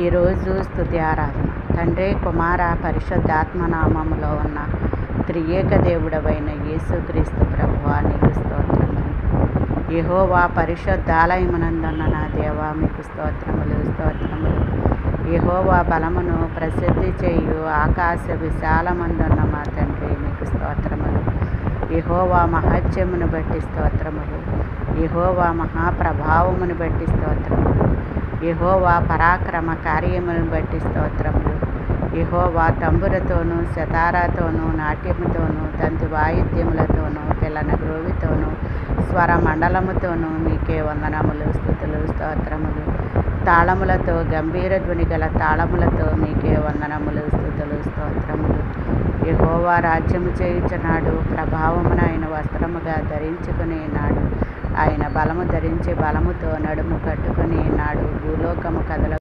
ఈరోజు స్తుతి ఆరాధన. తండ్రి, కుమార, పరిశుద్ధాత్మ నామములో ఉన్న త్రియేక దేవుడవైన యేసుక్రీస్తు ప్రభువా, నీకు స్తోత్రములు. యెహోవా పరిశుద్ధాలయమునందున్న నా దేవా, మీకు స్తోత్రములు స్తోత్రములు. యెహోవా బలమును ప్రసిద్ధి చేయు ఆకాశ విశాలమందున్న మా తండ్రి, మీకు స్తోత్రములు. యెహోవా మహత్యమును బట్టి స్తోత్రములు. యెహోవా మహాప్రభావమును బట్టి స్తోత్రములు. యెహోవా పరాక్రమ కార్యములను బట్టి స్తోత్రములు. యెహోవా తంబురతోనూ, శతారాతోనూ, నాట్యముతోనూ, తంతి వాయిద్యములతోనూ, పిల్లన గ్రోవితోనూ, స్వర మండలముతోనూ మీకే వందనములు, స్తుతులు, స్తోత్రములు. తాళములతో, గంభీర ధ్వని గల తాళములతో మీకే వందనములు, స్తుతులు, స్తోత్రములు. యెహోవా రాజ్యము చేయుచున్నాడు, ప్రభావమును ఆయన వస్త్రముగా ధరించుకుని నాడు. ఆయన బలము ధరించి బలముతో నడుము కట్టుకుని నాడు. భూలోకము కదల